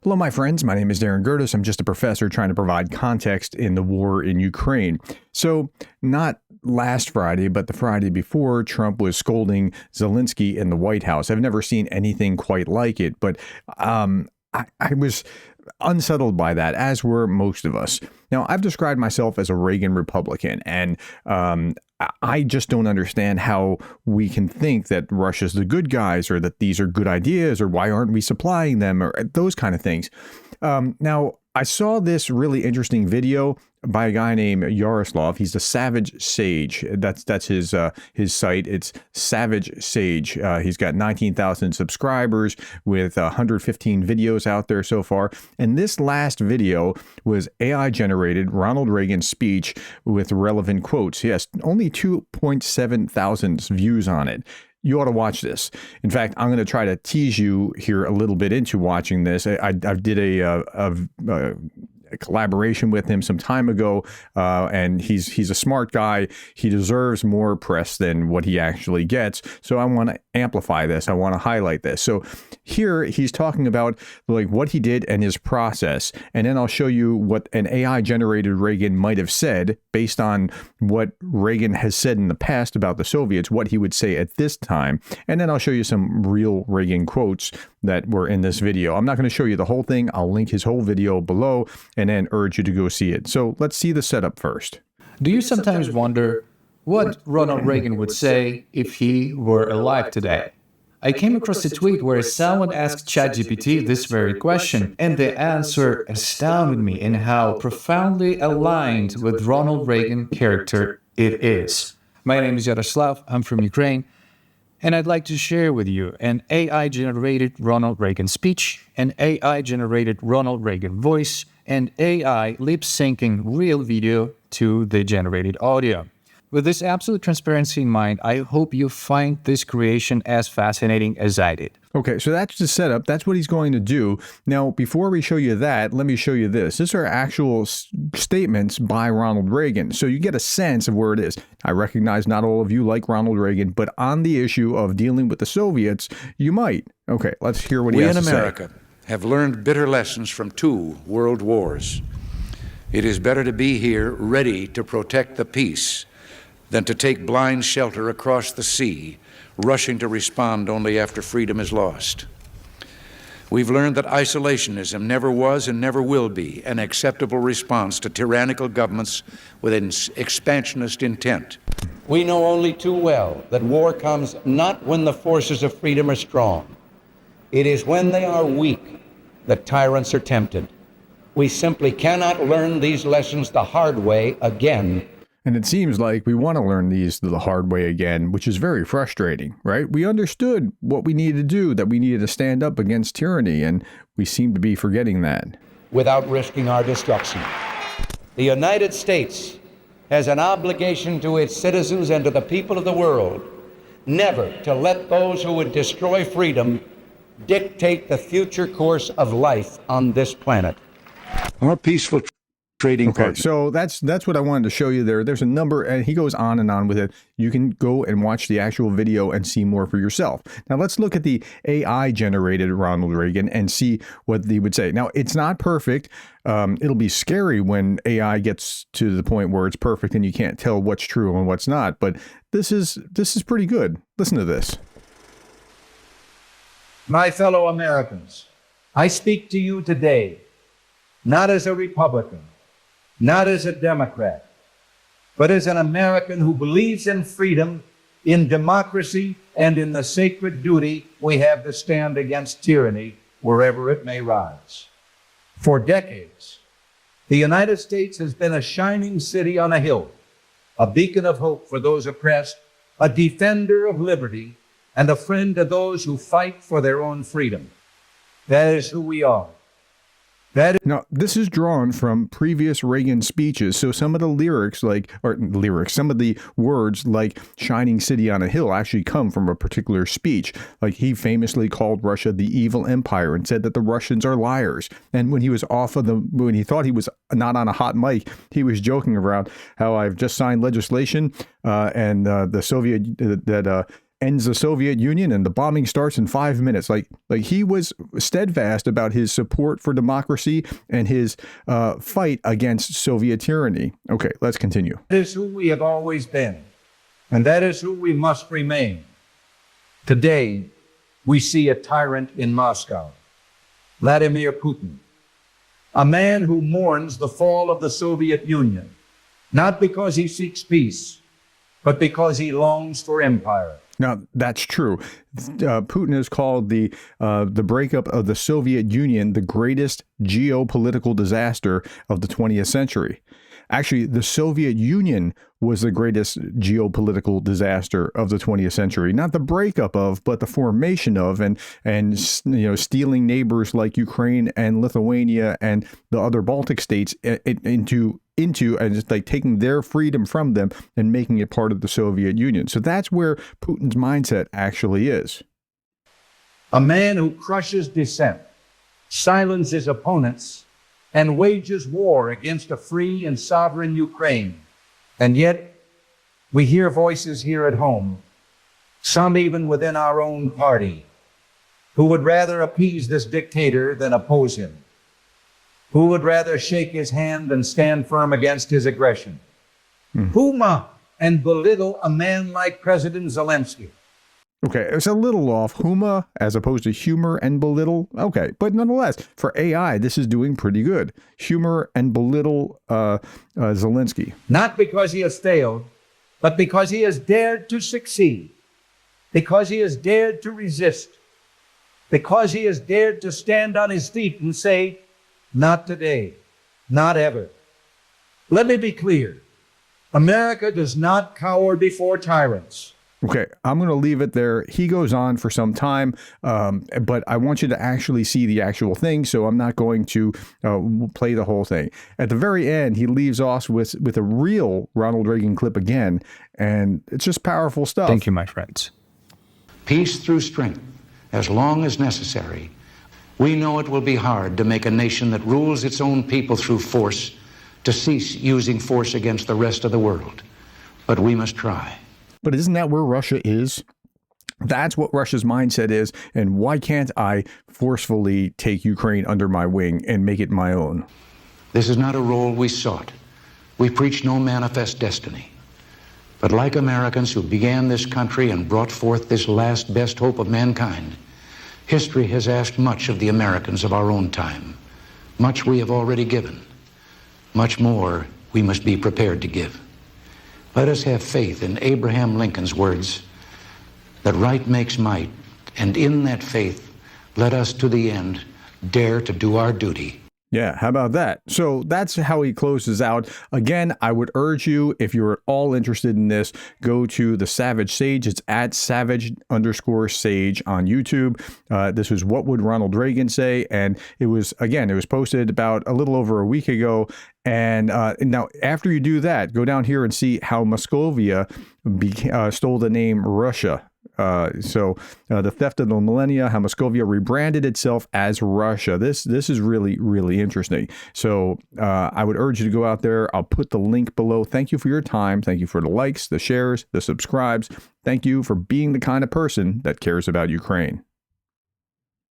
Hello, my friends. My name is Gerdes. I'm just a professor trying to provide context in the war in Ukraine. So not last Friday, but the Friday before, Trump was scolding Zelensky in the White House. I've never seen anything quite like it, but I was unsettled by that, as were most of us. Now, I've described myself as a Reagan Republican, and I just don't understand how we can think that Russia's the good guys, or that these are good ideas, or why aren't we supplying them, or those kind of things. Now, I saw this really interesting video by a guy named Yaroslav. He's a Savage Sage. That's his site. It's Savage Sage. He's got 19,000 subscribers with 115 videos out there so far. And this last video was AI generated Ronald Reagan speech with relevant quotes. Yes, only 2.7 thousand views on it. You ought to watch this. In fact, I'm going to try to tease you here a little bit into watching this. I did a collaboration with him some time ago, and he's a smart guy. He deserves more press than what he actually gets. So I want to amplify this. I want to highlight this. So here he's talking about like what he did and his process, and then I'll show you what an AI generated Reagan might have said based on what Reagan has said in the past about the Soviets, what he would say at this time, and then I'll show you some real Reagan quotes that were in this video. I'm not going to show you the whole thing. I'll link his whole video below and then urge you to go see it. So let's see the setup first. Do you sometimes wonder what Ronald Reagan would say if he were alive today? I came across a tweet where someone asked ChatGPT this very question, and the answer astounded me in how profoundly aligned with Ronald Reagan character it is. My name is Yaroslav. I'm from Ukraine. And I'd like to share with you an AI-generated Ronald Reagan speech, an AI-generated Ronald Reagan voice, and AI lip-syncing real video to the generated audio. With this absolute transparency in mind, I hope you find this creation as fascinating as I did. Okay, so that's the setup. That's what he's going to do. Now, before we show you that, let me show you this. These are actual statements by Ronald Reagan, so you get a sense of where it is. I recognize not all of you like Ronald Reagan, but on the issue of dealing with the Soviets, you might. Okay, let's hear what he has to say. We in America have learned bitter lessons from 2 world wars. It is better to be here ready to protect the peace than to take blind shelter across the sea, rushing to respond only after freedom is lost. We've learned that isolationism never was and never will be an acceptable response to tyrannical governments with an expansionist intent. We know only too well that war comes not when the forces of freedom are strong. It is when they are weak that tyrants are tempted. We simply cannot learn these lessons the hard way again. And it seems like we want to learn these the hard way again, which is very frustrating, right? We understood what we needed to do, that we needed to stand up against tyranny, and we seem to be forgetting that. Without risking our destruction. The United States has an obligation to its citizens and to the people of the world never to let those who would destroy freedom dictate the future course of life on this planet. Our peaceful trading Okay, partner. so that's what I wanted to show you there. There's a number, and he goes on and on with it. You can go and watch the actual video and see more for yourself. Now, let's look at the AI-generated Ronald Reagan and see what he would say. Now, it's not perfect. It'll be scary when AI gets to the point where it's perfect and you can't tell what's true and what's not. But this is pretty good. Listen to this. My fellow Americans, I speak to you today, not as a Republican, not as a Democrat, but as an American who believes in freedom, in democracy, and in the sacred duty we have to stand against tyranny wherever it may rise. For decades, the United States has been a shining city on a hill, a beacon of hope for those oppressed, a defender of liberty, and a friend to those who fight for their own freedom. That is who we are. Now, this is drawn from previous Reagan speeches, so some of the some of the words like shining city on a hill actually come from a particular speech. Like, he famously called Russia the evil empire and said that the Russians are liars. And when he was when he thought he was not on a hot mic, he was joking around how I've just signed legislation and the Soviet ends the Soviet Union and the bombing starts in 5 minutes. Like he was steadfast about his support for democracy and his fight against Soviet tyranny. Okay, let's continue. That is who we have always been, and that is who we must remain. Today, we see a tyrant in Moscow, Vladimir Putin, a man who mourns the fall of the Soviet Union, not because he seeks peace, but because he longs for empire. Now, that's true. Putin has called the breakup of the Soviet Union the greatest geopolitical disaster of the 20th century. Actually, the Soviet Union was the greatest geopolitical disaster of the 20th century. Not the breakup of, but the formation of, and stealing neighbors like Ukraine and Lithuania and the other Baltic states into and just like taking their freedom from them and making it part of the Soviet Union. So that's where Putin's mindset actually is. A man who crushes dissent, silences opponents, and wages war against a free and sovereign Ukraine. And yet, we hear voices here at home, some even within our own party, who would rather appease this dictator than oppose him, who would rather shake his hand than stand firm against his aggression, who mock and belittle a man like President Zelensky. Okay, it's a little off. Huma as opposed to humor and belittle. Okay, but nonetheless, for AI, this is doing pretty good. Humor and belittle Zelensky. Not because he has failed, but because he has dared to succeed, because he has dared to resist, because he has dared to stand on his feet and say, not today, not ever. Let me be clear. America does not cower before tyrants. Okay, I'm going to leave it there. He goes on for some time, but I want you to actually see the actual thing, so I'm not going to play the whole thing. At the very end, he leaves off with a real Ronald Reagan clip again, and it's just powerful stuff. Thank you, my friends. Peace through strength, as long as necessary. We know it will be hard to make a nation that rules its own people through force to cease using force against the rest of the world. But we must try. But isn't that where Russia is? That's what Russia's mindset is. And why can't I forcefully take Ukraine under my wing and make it my own? This is not a role we sought. We preach no manifest destiny. But like Americans who began this country and brought forth this last best hope of mankind, history has asked much of the Americans of our own time. Much we have already given. Much more we must be prepared to give. Let us have faith in Abraham Lincoln's words, that right makes might, and in that faith, let us to the end dare to do our duty. Yeah, how about that? So that's how he closes out. Again, I would urge you, if you're at all interested in this, go to the Savage Sage. It's at Savage_Sage on YouTube. This was What Would Ronald Reagan Say? And it was posted about a little over a week ago. And now, after you do that, go down here and see how Moscovia stole the name Russia. So the theft of the millennia, how Moscovia rebranded itself as Russia. This is really, really interesting. So I would urge you to go out there. I'll put the link below. Thank you for your time. Thank you for the likes, the shares, the subscribes. Thank you for being the kind of person that cares about Ukraine.